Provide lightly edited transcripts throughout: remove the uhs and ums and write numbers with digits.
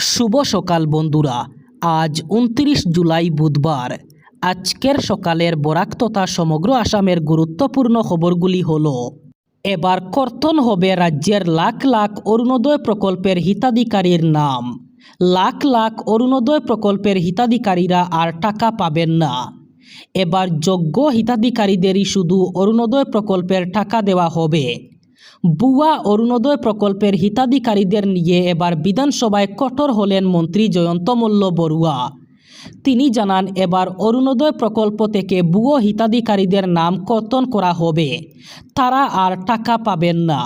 শুভ সকাল বন্ধুরা। আজ 29 জুলাই বুধবার। আজকের সকালের বরাক তথা সমগ্র আসামের গুরুত্বপূর্ণ খবরগুলি হলো: এবার কর্তন হবে রাজ্যের লাখ লাখ অরুণোদয় প্রকল্পের হিতাধিকারীর নাম। লাখ লাখ অরুণোদয় প্রকল্পের হিতাধিকারীরা আর টাকা পাবেন না। এবার যোগ্য হিতাধিকারীদেরই শুধু অরুণোদয় প্রকল্পের টাকা দেওয়া হবে। বুয়া অরুণোদয় প্রকল্পের হিতাধিকারীদের নিয়ে এবার বিধানসভায় কঠোর হলেন মন্ত্রী জয়ন্ত মল্ল বড়ুয়া। তিনি জানান, এবার অরুণোদয় প্রকল্প থেকে ভুয়ো হিতাধিকারীদের নাম কর্তন করা হবে। তারা আর টাকা পাবেন না।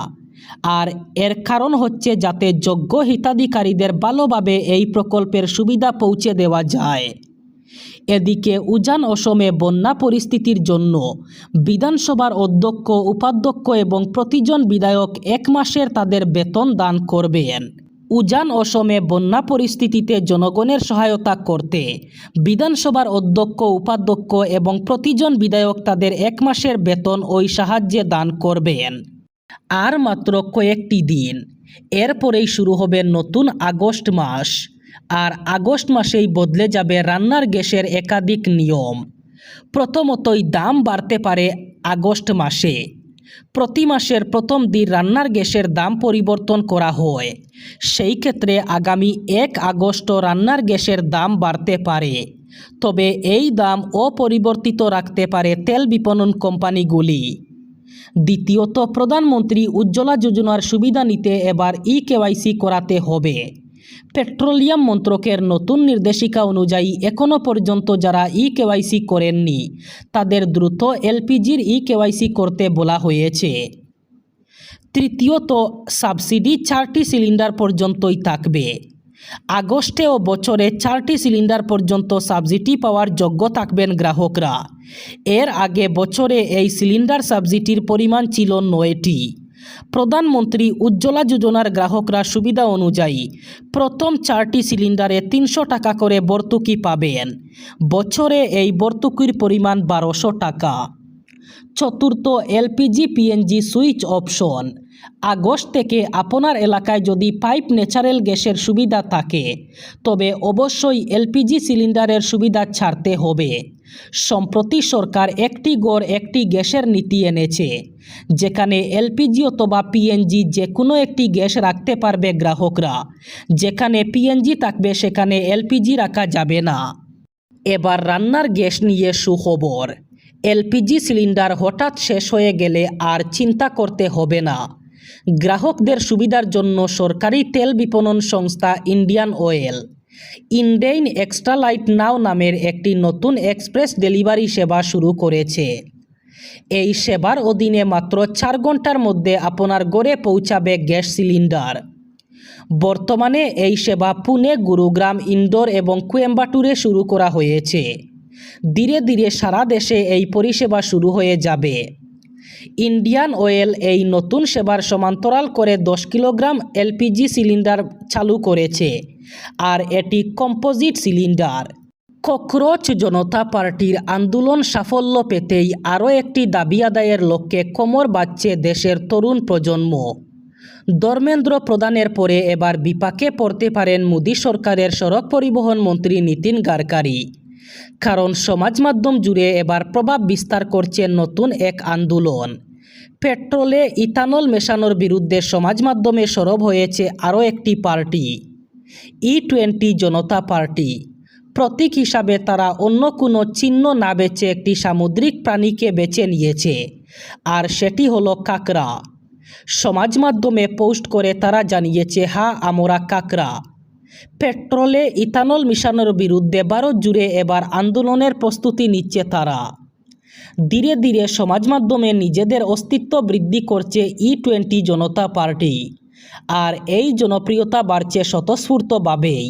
আর এর কারণ হচ্ছে যাতে যোগ্য হিতাধিকারীদের ভালোভাবে এই প্রকল্পের সুবিধা পৌঁছে দেওয়া যায়। এদিকে উজান অসমে বন্যা পরিস্থিতির জন্য বিধানসভার অধ্যক্ষ, উপাধ্যক্ষ এবং প্রতিজন বিধায়ক 1 মাসের তাদের বেতন দান করবেন। উজান অসমে বন্যা পরিস্থিতিতে জনগণের সহায়তা করতে বিধানসভার অধ্যক্ষ, উপাধ্যক্ষ এবং প্রতিজন বিধায়ক তাদের 1 মাসের বেতন ওই সাহায্যে দান করবেন। আর মাত্র কয়েকটি দিন, এরপরেই শুরু হবে নতুন আগস্ট মাস। আর আগস্ট মাসেই বদলে যাবে রান্নার গ্যাসের একাধিক নিয়ম। প্রথমতই দাম বাড়তে পারে আগস্ট মাসে। প্রতি মাসের প্রথম দিন রান্নার গ্যাসের দাম পরিবর্তন করা হয়। সেই ক্ষেত্রে আগামী 1 আগস্ট রান্নার গ্যাসের দাম বাড়তে পারে। তবে এই দাম অপরিবর্তিত রাখতে পারে তেল বিপণন কোম্পানিগুলি। দ্বিতীয়ত, প্রধানমন্ত্রী উজ্জ্বলা যোজনার সুবিধা নিতে এবার ই-কেওয়াইসি করাতে হবে। পেট্রোলিয়াম মন্ত্রকের নতুন নির্দেশিকা অনুযায়ী এখনও পর্যন্ত যারা ই-কেওয়াইসি করেননি তাদের দ্রুত এলপিজির ই-কেওয়াইসি করতে বলা হয়েছে। তৃতীয়ত, সাবসিডি 4টি সিলিন্ডার পর্যন্তই থাকবে। আগস্টে ও বছরে 4টি সিলিন্ডার পর্যন্ত সাবসিডি পাওয়ার যোগ্য থাকবেন গ্রাহকরা। এর আগে বছরে এই সিলিন্ডার সাবসিডির পরিমাণ ছিল 9টি। প্রধানমন্ত্রী উজ্জ্বলা যোজনার গ্রাহকরা সুবিধা অনুযায়ী প্রথম 4টি সিলিন্ডারে 300 টাকা করে ভর্তুকি পাবেন। বছরে এই ভর্তুকির পরিমাণ 1200 টাকা। চতুর্থ, LPG PNG switch option. August থেকে আপনার এলাকায় যদি পাইপ ন্যাচারাল গ্যাসের সুবিধা থাকে তবে অবশ্যই এলপিজি সিলিন্ডারের সুবিধা ছাড়তে হবে। সম্প্রতি সরকার একটি ঘর একটি গ্যাসের নীতি এনেছে, যেখানে এলপিজি অথবা পিএনজি যে কোনো একটি গ্যাস রাখতে পারবে গ্রাহকরা। যেখানে পিএনজি থাকবে সেখানে এলপিজি রাখা যাবে না। এবার রান্নার গ্যাস নিয়ে সুখবর। এলপিজি সিলিন্ডার হঠাৎ শেষ হয়ে গেলে আর চিন্তা করতে হবে না। গ্রাহকদের সুবিধার জন্য সরকারি তেল বিপণন সংস্থা ইন্ডিয়ান অয়েল ইন্ডেইন এক্সট্রা লাইট নাও নামের একটি নতুন এক্সপ্রেস ডেলিভারি সেবা শুরু করেছে। এই সেবার অধীনে মাত্র 4 ঘন্টার মধ্যে আপনার ঘরে পৌঁছাবে গ্যাস সিলিন্ডার। বর্তমানে এই সেবা পুনে, গুরুগ্রাম, ইন্দোর এবং কোয়েম্বাটুরে শুরু করা হয়েছে। ধীরে ধীরে সারা দেশে এই পরিষেবা শুরু হয়ে যাবে। ইন্ডিয়ান অয়েল এই নতুন সেবার সমান্তরাল করে 10 কিলোগ্রাম এলপিজি সিলিন্ডার চালু করেছে। আর এটি কম্পোজিট সিলিন্ডার। ককরোচ জনতা পার্টির আন্দোলন সাফল্য পেতেই আরও একটি দাবি আদায়ের লক্ষ্যে কোমর বাঁধছে দেশের তরুণ প্রজন্ম। ধর্মেন্দ্র প্রধানের পরে এবার বিপাকে পড়তে পারেন মোদী সরকারের সড়ক পরিবহন মন্ত্রী নীতিন গাডকারি। কারণ সমাজ মাধ্যম জুড়ে এবার প্রভাব বিস্তার করছে নতুন এক আন্দোলন। পেট্রোলে ইথানল মেশানোর বিরুদ্ধে সমাজ মাধ্যমে সরব হয়েছে আরও একটি পার্টি, ই20 জনতা পার্টি। প্রতীক হিসাবে তারা অন্য কোনো চিহ্ন না বেছে একটি সামুদ্রিক প্রাণীকে বেছে নিয়েছে, আর সেটি হলো কাঁকড়া। সমাজ মাধ্যমে পোস্ট করে তারা জানিয়েছে, হ্যাঁ, আমরা কাঁকড়া। পেট্রোলে ইথানল মিশানোর বিরুদ্ধে ভারত জুড়ে এবার আন্দোলনের প্রস্তুতি নিচ্ছে তারা। ধীরে ধীরে সমাজ মাধ্যমে নিজেদের অস্তিত্ব বৃদ্ধি করছে ই20 জনতা পার্টি। আর এই জনপ্রিয়তা বাড়ছে স্বতঃস্ফূর্তভাবেই।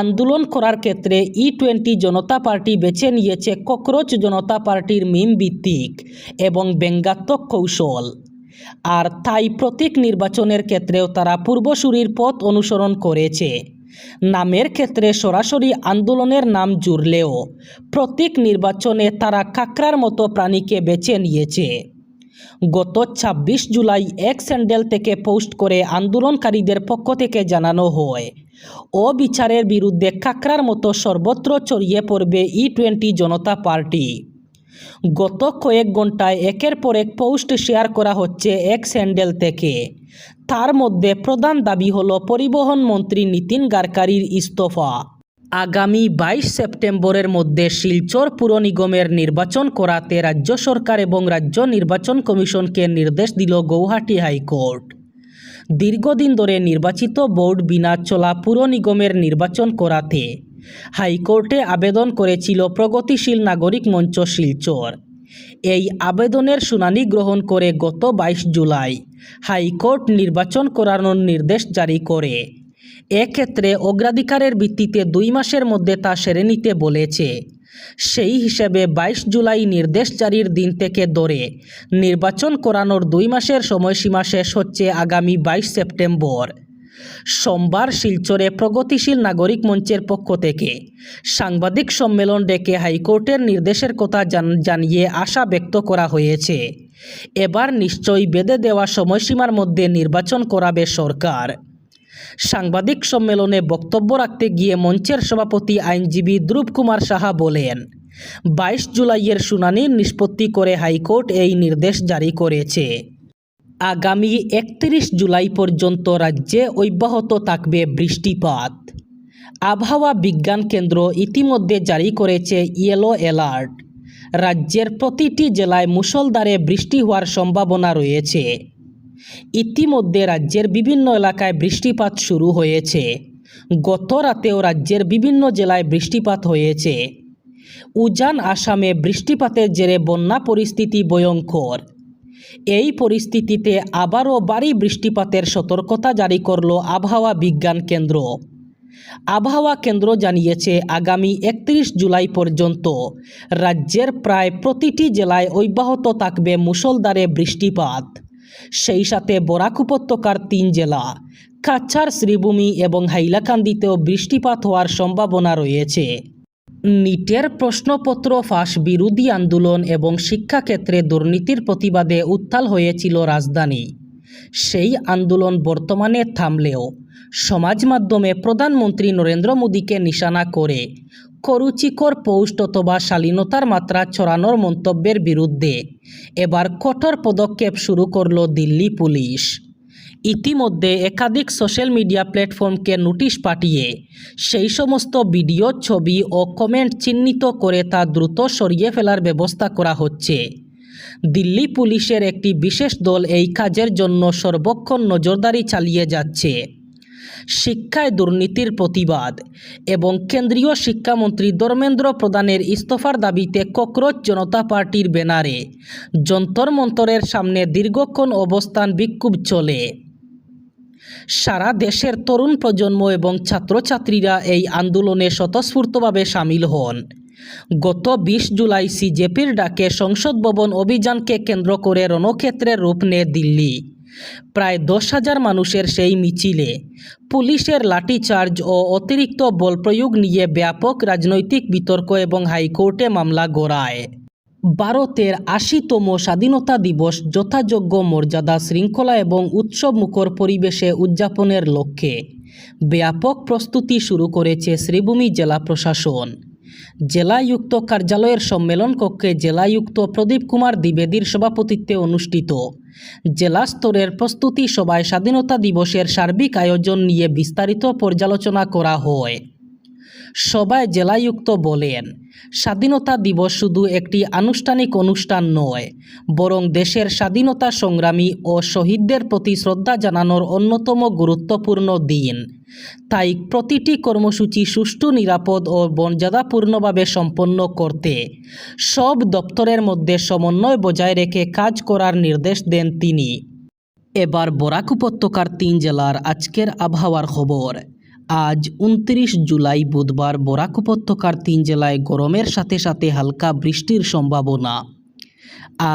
আন্দোলন করার ক্ষেত্রে ই20 জনতা পার্টি বেছে নিয়েছে ককরোচ জনতা পার্টির মিম ভিত্তিক এবং ব্যঙ্গাত্মক কৌশল। আর তাই প্রতীক নির্বাচনের ক্ষেত্রেও তারা পূর্বসূরির পথ অনুসরণ করেছে। নামের ক্ষেত্রে সরাসরি আন্দোলনের নাম জুড়লেও প্রতীক নির্বাচনে তারা কাঁকড়ার মতো প্রাণীকে বেছে নিয়েছে। গত 26 জুলাই এক স্যান্ডেল থেকে পোস্ট করে আন্দোলনকারীদের পক্ষ থেকে জানানো হয়, অবিচারের বিরুদ্ধে কাকড়ার মতো সর্বত্র ছড়িয়ে পড়বে ই-20 জনতা পার্টি। গত কয়েক ঘন্টায় একের পর এক পোস্ট শেয়ার করা হচ্ছে এক্স হ্যান্ডেল থেকে। তার মধ্যে প্রধান দাবি হলো পরিবহন মন্ত্রী নীতিন গাডকারির ইস্তফা। আগামী 22 সেপ্টেম্বরের মধ্যে শিলচর পুর নিগমের নির্বাচন করাতে রাজ্য সরকার এবং রাজ্য নির্বাচন কমিশনকে নির্দেশ দিল গৌহাটি হাইকোর্ট। দীর্ঘদিন ধরে নির্বাচিত বোর্ড বিনা চলা পুর নিগমের নির্বাচন করাতে হাইকোর্টে আবেদন করেছিল প্রগতিশীল নাগরিক মঞ্চ শিলচর। এই আবেদনের শুনানি গ্রহণ করে গত 22 জুলাই হাইকোর্ট নির্বাচন করানোর নির্দেশ জারি করে। এক্ষেত্রে অগ্রাধিকারের ভিত্তিতে 2 মাসের মধ্যে তা সেরে নিতে বলেছে। সেই হিসেবে 22 জুলাই নির্দেশ জারির দিন থেকে ধরে নির্বাচন করানোর 2 মাসের সময়সীমা শেষ হচ্ছে আগামী 22 সেপ্টেম্বর। সোমবার শিলচরে প্রগতিশীল নাগরিক মঞ্চের পক্ষ থেকে সাংবাদিক সম্মেলন ডেকে হাইকোর্টের নির্দেশের কথা জানিয়ে আশা ব্যক্ত করা হয়েছে, এবার নিশ্চয়ই বেঁধে দেওয়া সময়সীমার মধ্যে নির্বাচন করাবে সরকার। সাংবাদিক সম্মেলনে বক্তব্য রাখতে গিয়ে মঞ্চের সভাপতি আইনজীবী ধ্রুব কুমার সাহা বলেন, 22 জুলাইয়ের শুনানির নিষ্পত্তি করে হাইকোর্ট এই নির্দেশ জারি করেছে। আগামী 31 জুলাই পর্যন্ত রাজ্যে অব্যাহত থাকবে বৃষ্টিপাত। আবহাওয়া বিজ্ঞান কেন্দ্র ইতিমধ্যে জারি করেছে ইয়েলো অ্যালার্ট। রাজ্যের প্রতিটি জেলায় মুষলধারে বৃষ্টি হওয়ার সম্ভাবনা রয়েছে। ইতিমধ্যে রাজ্যের বিভিন্ন এলাকায় বৃষ্টিপাত শুরু হয়েছে। গত রাতেও রাজ্যের বিভিন্ন জেলায় বৃষ্টিপাত হয়েছে। উজান আসামে বৃষ্টিপাতের জেরে বন্যা পরিস্থিতি ভয়ঙ্কর। এই পরিস্থিতিতে আবারও ভারী বৃষ্টিপাতের সতর্কতা জারি করল আবহাওয়া বিজ্ঞান কেন্দ্র। আবহাওয়া কেন্দ্র জানিয়েছে আগামী 31 জুলাই পর্যন্ত রাজ্যের প্রায় প্রতিটি জেলায় অব্যাহত থাকবে মুষলধারে বৃষ্টিপাত। সেই সাথে বরাক উপত্যকার 3 জেলা কাছাড়, শ্রীভূমি এবং হাইলাকান্দিতেও বৃষ্টিপাত হওয়ার সম্ভাবনা রয়েছে। নিটের প্রশ্নপত্র ফাঁস বিরোধী আন্দোলন এবং শিক্ষাক্ষেত্রে দুর্নীতির প্রতিবাদে উত্তাল হয়েছিল রাজধানী। সেই আন্দোলন বর্তমানে থামলেও সমাজ মাধ্যমে প্রধানমন্ত্রী নরেন্দ্র মোদীকে নিশানা করে কুরুচিকর পোস্ট অথবা শালীনতার মাত্রা ছড়ানোর মন্তব্যের বিরুদ্ধে এবার কঠোর পদক্ষেপ শুরু করল দিল্লি পুলিশ। ইতিমধ্যে একাধিক সোশ্যাল মিডিয়া প্ল্যাটফর্মকে নোটিশ পাঠিয়ে সেই সমস্ত ভিডিও, ছবি ও কমেন্ট চিহ্নিত করে তা দ্রুত সরিয়ে ফেলার ব্যবস্থা করা হচ্ছে। দিল্লি পুলিশের একটি বিশেষ দল এই কাজের জন্য সর্বক্ষণ নজরদারি চালিয়ে যাচ্ছে। শিক্ষায় দুর্নীতির প্রতিবাদ এবং কেন্দ্রীয় শিক্ষামন্ত্রী ধর্মেন্দ্র প্রধানের ইস্তফার দাবিতে ককরোচ জনতা পার্টির ব্যানারে যন্তর মন্তরের সামনে দীর্ঘক্ষণ অবস্থান বিক্ষোভ চলে। সারা দেশের তরুণ প্রজন্ম এবং ছাত্রছাত্রীরা এই আন্দোলনে স্বতঃস্ফূর্তভাবে সামিল হন। গত 20 জুলাই সিজেপির ডাকে সংসদ ভবন অভিযানকে কেন্দ্র করে রণক্ষেত্রের রূপ নেয় দিল্লি। প্রায় 10,000 মানুষের সেই মিছিলে পুলিশের লাঠিচার্জ ও অতিরিক্ত বল প্রয়োগ নিয়ে ব্যাপক রাজনৈতিক বিতর্ক এবং হাইকোর্টে মামলা গড়ায়। ভারতের 80তম স্বাধীনতা দিবস যথাযোগ্য মর্যাদা, শৃঙ্খলা এবং উৎসবমুখর পরিবেশে উদযাপনের লক্ষ্যে ব্যাপক প্রস্তুতি শুরু করেছে শ্রীভূমি জেলা প্রশাসন। জেলায়ুক্ত কার্যালয়ের সম্মেলন কক্ষে জেলায়ুক্ত প্রদীপ কুমার দ্বিবেদীর সভাপতিত্বে অনুষ্ঠিত জেলা স্তরের প্রস্তুতি সভায় স্বাধীনতা দিবসের সার্বিক আয়োজন নিয়ে বিস্তারিত পর্যালোচনা করা হয়। সভায় জেলায়ুক্ত বলেন, স্বাধীনতা দিবস শুধু একটি আনুষ্ঠানিক অনুষ্ঠান নয়, বরং দেশের স্বাধীনতা সংগ্রামী ও শহীদদের প্রতি শ্রদ্ধা জানানোর অন্যতম গুরুত্বপূর্ণ দিন। তাই প্রতিটি কর্মসূচি সুষ্ঠু, নিরাপদ ও মর্যাদাপূর্ণভাবে সম্পন্ন করতে সব দপ্তরের মধ্যে সমন্বয় বজায় রেখে কাজ করার নির্দেশ দেন তিনি। এবার বরাক উপত্যকার 3 জেলার আজকের আবহাওয়ার খবর। আজ 29 জুলাই বুধবার বরাক উপত্যকার 3 জেলায় গরমের সাথে সাথে হালকা বৃষ্টির সম্ভাবনা।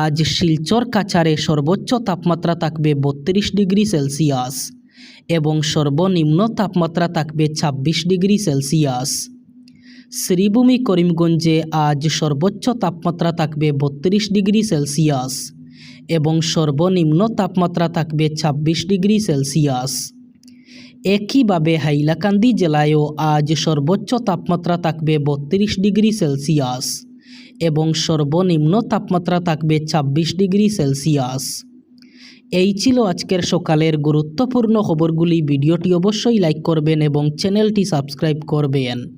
আজ শিলচর, কাছাড়ে সর্বোচ্চ তাপমাত্রা থাকবে 32 ডিগ্রি সেলসিয়াস এবং সর্বনিম্ন তাপমাত্রা থাকবে 26 ডিগ্রি সেলসিয়াস। শ্রীভূমি, করিমগঞ্জে আজ সর্বোচ্চ তাপমাত্রা থাকবে 32 ডিগ্রি সেলসিয়াস এবং সর্বনিম্ন তাপমাত্রা থাকবে 26 ডিগ্রি সেলসিয়াস। একইভাবে হাইলাকান্দি জেলায়ও আজ সর্বোচ্চ তাপমাত্রা থাকবে 32 ডিগ্রি সেলসিয়াস এবং সর্বনিম্ন তাপমাত্রা থাকবে 26 ডিগ্রি সেলসিয়াস। এই ছিল আজকের সকালের গুরুত্বপূর্ণ খবরগুলি। ভিডিওটি অবশ্যই লাইক করবেন এবং চ্যানেলটি সাবস্ক্রাইব করবেন।